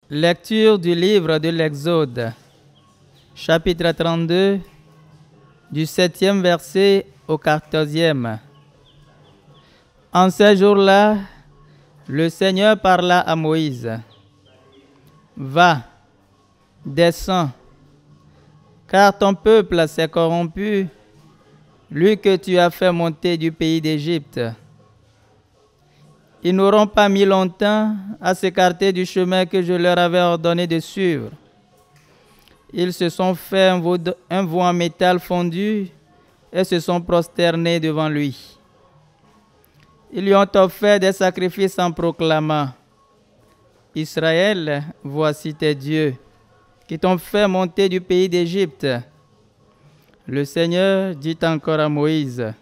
Lecture du livre de l'Exode, chapitre 32, du 7e verset au 14e. En ces jours-là, le Seigneur parla à Moïse. « Va, descends, car ton peuple s'est corrompu, lui que tu as fait monter du pays d'Égypte. Ils n'auront pas mis longtemps à s'écarter du chemin que je leur avais ordonné de suivre. Ils se sont fait un veau en métal fondu et se sont prosternés devant lui. Ils lui ont offert des sacrifices en proclamant: Israël, voici tes dieux, qui t'ont fait monter du pays d'Égypte. Le Seigneur dit encore à Moïse: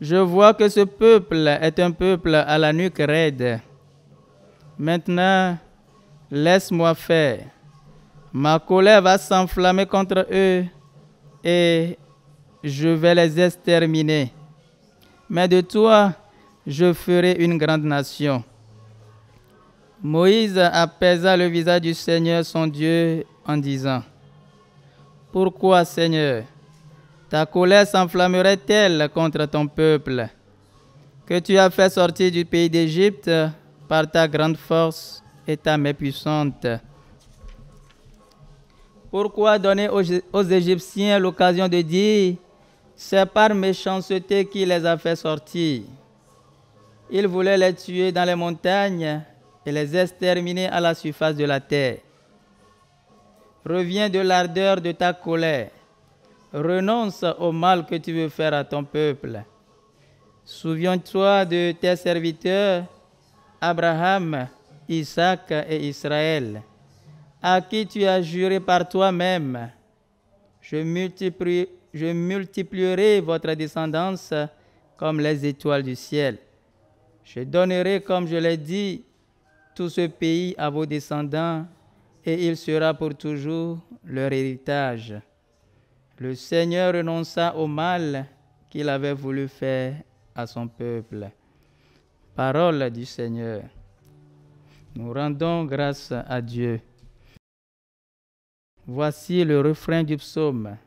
Je vois que ce peuple est un peuple à la nuque raide. Maintenant, laisse-moi faire. Ma colère va s'enflammer contre eux et je vais les exterminer. Mais de toi, je ferai une grande nation. Moïse apaisa le visage du Seigneur son Dieu en disant: Pourquoi, Seigneur, ta colère s'enflammerait-elle contre ton peuple, que tu as fait sortir du pays d'Égypte par ta grande force et ta main puissante? Pourquoi donner aux Égyptiens l'occasion de dire: C'est par méchanceté qu'il les a fait sortir? Il voulait les tuer dans les montagnes et les exterminer à la surface de la terre. Reviens de l'ardeur de ta colère. Renonce au mal que tu veux faire à ton peuple. Souviens-toi de tes serviteurs, Abraham, Isaac et Israël, à qui tu as juré par toi-même: Je multiplierai votre descendance comme les étoiles du ciel. Je donnerai, comme je l'ai dit, tout ce pays à vos descendants, et il sera pour toujours leur héritage. Le Seigneur renonça au mal qu'il avait voulu faire à son peuple. Parole du Seigneur. Nous rendons grâce à Dieu. Voici le refrain du psaume.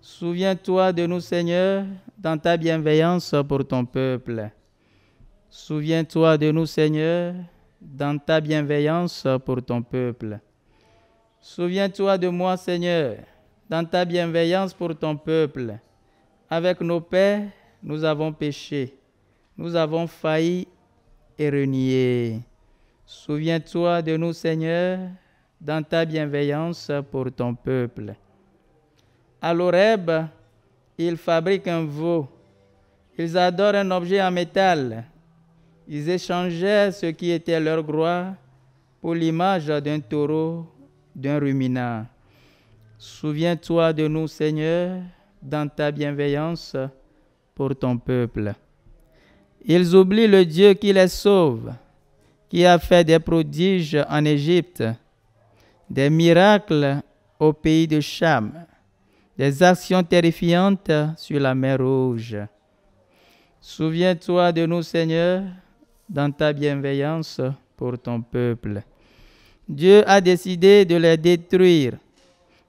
Souviens-toi de nous, Seigneur, dans ta bienveillance pour ton peuple. Souviens-toi de nous, Seigneur, dans ta bienveillance pour ton peuple. Souviens-toi de moi, Seigneur, dans ta bienveillance pour ton peuple. Avec nos pères, nous avons péché. Nous avons failli et renié. Souviens-toi de nous, Seigneur, dans ta bienveillance pour ton peuple. À l'Horeb, ils fabriquent un veau. Ils adorent un objet en métal. Ils échangeaient ce qui était leur gloire pour l'image d'un taureau, d'un ruminant. Souviens-toi de nous, Seigneur, dans ta bienveillance pour ton peuple. Ils oublient le Dieu qui les sauve, qui a fait des prodiges en Égypte, des miracles au pays de Cham, des actions terrifiantes sur la mer Rouge. Souviens-toi de nous, Seigneur, dans ta bienveillance pour ton peuple. Dieu a décidé de les détruire.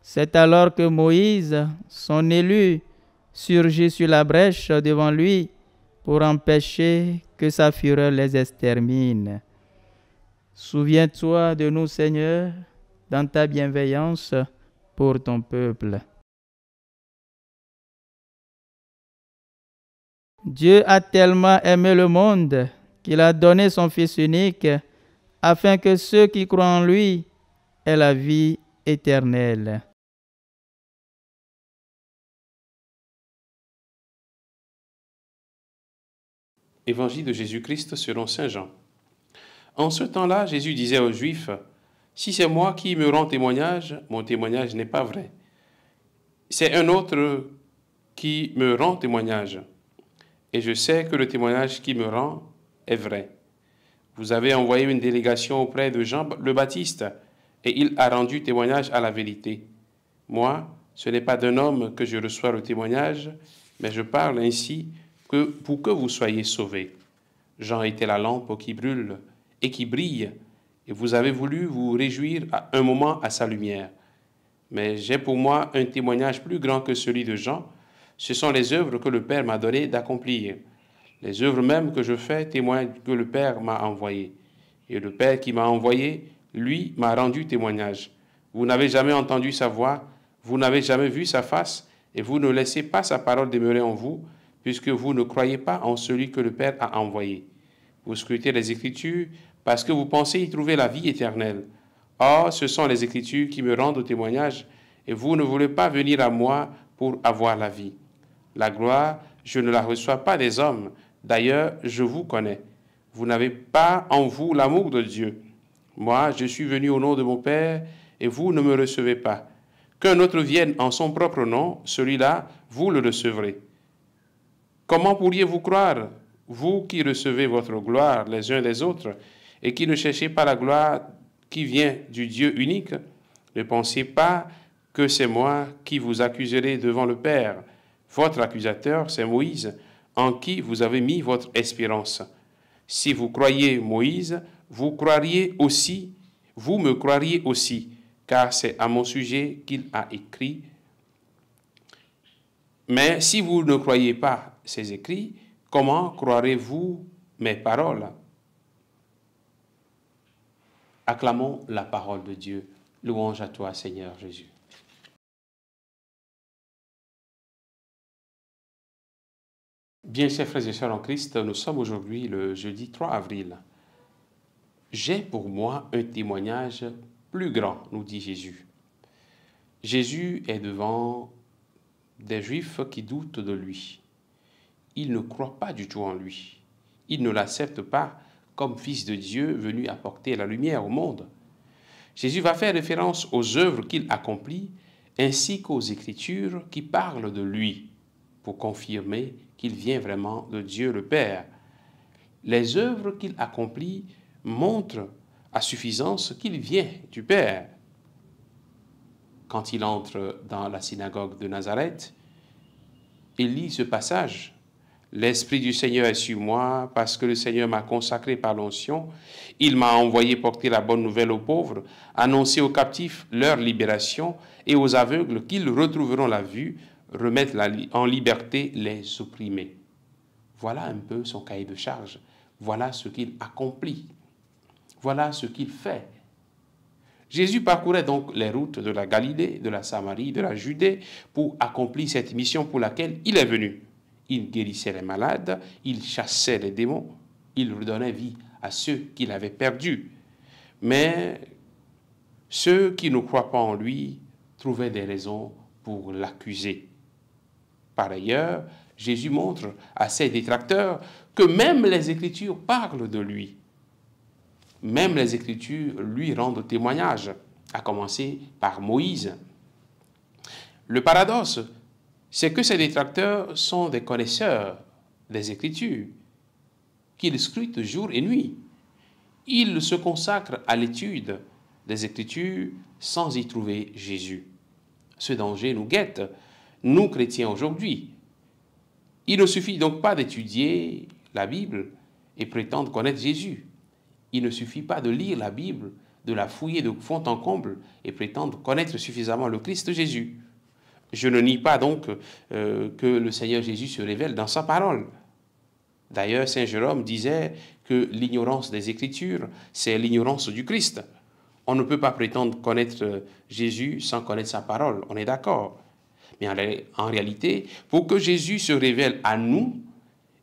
C'est alors que Moïse, son élu, surgit sur la brèche devant lui pour empêcher que sa fureur les extermine. Souviens-toi de nous, Seigneur, dans ta bienveillance pour ton peuple. Dieu a tellement aimé le monde qu'il a donné son Fils unique afin que ceux qui croient en lui aient la vie éternelle. Évangile de Jésus-Christ selon saint Jean. En ce temps-là, Jésus disait aux Juifs: Si c'est moi qui me rends témoignage, mon témoignage n'est pas vrai. C'est un autre qui me rend témoignage. Et je sais que le témoignage qui me rend est vrai. Vous avez envoyé une délégation auprès de Jean le Baptiste, et il a rendu témoignage à la vérité. Moi, ce n'est pas d'un homme que je reçois le témoignage, mais je parle ainsi pour que vous soyez sauvés. Jean était la lampe qui brûle et qui brille, et vous avez voulu vous réjouir à un moment à sa lumière. Mais j'ai pour moi un témoignage plus grand que celui de Jean. Ce sont les œuvres que le Père m'a donné d'accomplir. Les œuvres mêmes que je fais témoignent que le Père m'a envoyé. Et le Père qui m'a envoyé, lui, m'a rendu témoignage. Vous n'avez jamais entendu sa voix, vous n'avez jamais vu sa face, et vous ne laissez pas sa parole demeurer en vous, puisque vous ne croyez pas en celui que le Père a envoyé. Vous scrutez les Écritures parce que vous pensez y trouver la vie éternelle. Or, ce sont les Écritures qui me rendent témoignage, et vous ne voulez pas venir à moi pour avoir la vie. La gloire, je ne la reçois pas des hommes. D'ailleurs, je vous connais. Vous n'avez pas en vous l'amour de Dieu. Moi, je suis venu au nom de mon Père, et vous ne me recevez pas. Qu'un autre vienne en son propre nom, celui-là, vous le recevrez. Comment pourriez-vous croire, vous qui recevez votre gloire les uns des autres, et qui ne cherchez pas la gloire qui vient du Dieu unique? Ne pensez pas que c'est moi qui vous accuserai devant le Père. Votre accusateur, c'est Moïse, en qui vous avez mis votre espérance. Si vous croyez Moïse, vous me croiriez aussi, car c'est à mon sujet qu'il a écrit. Mais si vous ne croyez pas ces écrits, comment croirez-vous mes paroles? Acclamons la parole de Dieu. Louange à toi, Seigneur Jésus. Bien, chers frères et sœurs en Christ, nous sommes aujourd'hui le jeudi 3 avril. J'ai pour moi un témoignage plus grand, nous dit Jésus. Jésus est devant des Juifs qui doutent de lui. Ils ne croient pas du tout en lui. Ils ne l'acceptent pas comme fils de Dieu venu apporter la lumière au monde. Jésus va faire référence aux œuvres qu'il accomplit ainsi qu'aux Écritures qui parlent de lui pour confirmer qu'il vient vraiment de Dieu le Père. Les œuvres qu'il accomplit montrent à suffisance qu'il vient du Père. Quand il entre dans la synagogue de Nazareth, il lit ce passage. « L'Esprit du Seigneur est sur moi, parce que le Seigneur m'a consacré par l'onction. Il m'a envoyé porter la bonne nouvelle aux pauvres, annoncer aux captifs leur libération et aux aveugles qu'ils retrouveront la vue, remettre en liberté les opprimés. » Voilà un peu son cahier de charge. Voilà ce qu'il accomplit. Voilà ce qu'il fait. Jésus parcourait donc les routes de la Galilée, de la Samarie, de la Judée pour accomplir cette mission pour laquelle il est venu. Il guérissait les malades, il chassait les démons, il redonnait vie à ceux qu'il avait perdus. Mais ceux qui ne croient pas en lui trouvaient des raisons pour l'accuser. Par ailleurs, Jésus montre à ses détracteurs que même les Écritures parlent de lui. Même les Écritures lui rendent témoignage, à commencer par Moïse. Le paradoxe, c'est que ces détracteurs sont des connaisseurs des Écritures, qu'ils scrutent jour et nuit. Ils se consacrent à l'étude des Écritures sans y trouver Jésus. Ce danger nous guette, nous chrétiens aujourd'hui. Il ne suffit donc pas d'étudier la Bible et prétendre connaître Jésus. Il ne suffit pas de lire la Bible, de la fouiller de fond en comble et prétendre connaître suffisamment le Christ Jésus. Je ne nie pas donc que le Seigneur Jésus se révèle dans sa parole. D'ailleurs, Saint Jérôme disait que l'ignorance des Écritures, c'est l'ignorance du Christ. On ne peut pas prétendre connaître Jésus sans connaître sa parole, on est d'accord. Mais en réalité, pour que Jésus se révèle à nous,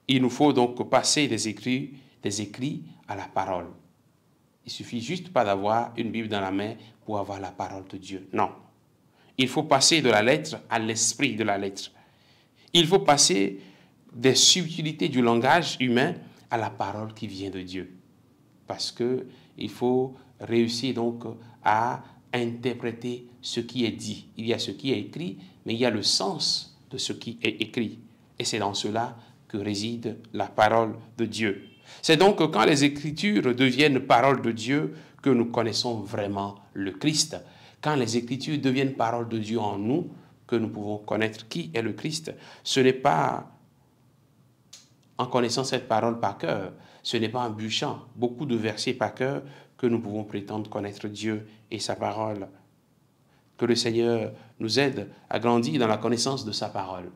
il nous faut donc passer des écrits à la parole. Il suffit juste pas d'avoir une Bible dans la main pour avoir la parole de Dieu. Non. Il faut passer de la lettre à l'esprit de la lettre. Il faut passer des subtilités du langage humain à la parole qui vient de Dieu. Parce qu'il faut réussir donc à interpréter ce qui est dit. Il y a ce qui est écrit, mais il y a le sens de ce qui est écrit. Et c'est dans cela que réside la parole de Dieu. C'est donc quand les Écritures deviennent parole de Dieu que nous connaissons vraiment le Christ. Quand les Écritures deviennent parole de Dieu en nous, que nous pouvons connaître qui est le Christ. Ce n'est pas en connaissant cette parole par cœur, ce n'est pas en bûchant beaucoup de versets par cœur que nous pouvons prétendre connaître Dieu et sa parole. Que le Seigneur nous aide à grandir dans la connaissance de sa parole,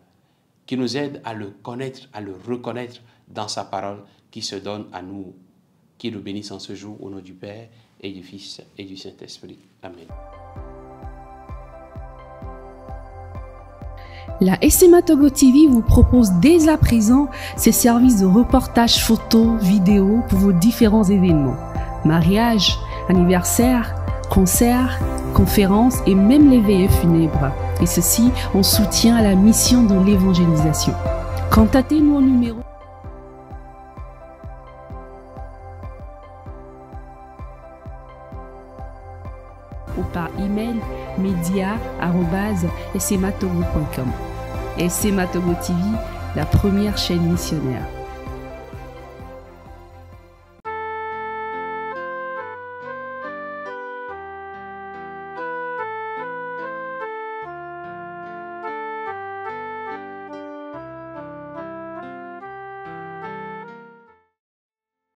qu'il nous aide à le connaître, à le reconnaître dans sa parole qui se donne à nous. Qu'il nous bénisse en ce jour au nom du Père et du Fils et du Saint-Esprit. Amen. La SMA Togo TV vous propose dès à présent ses services de reportage photo, vidéo pour vos différents événements. Mariage, anniversaire, concerts, conférences et même les veillées funèbres. Et ceci en soutien à la mission de l'évangélisation. Contactez-nous au numéro ou par email media@smatogo.com. SMA Togo TV, la première chaîne missionnaire.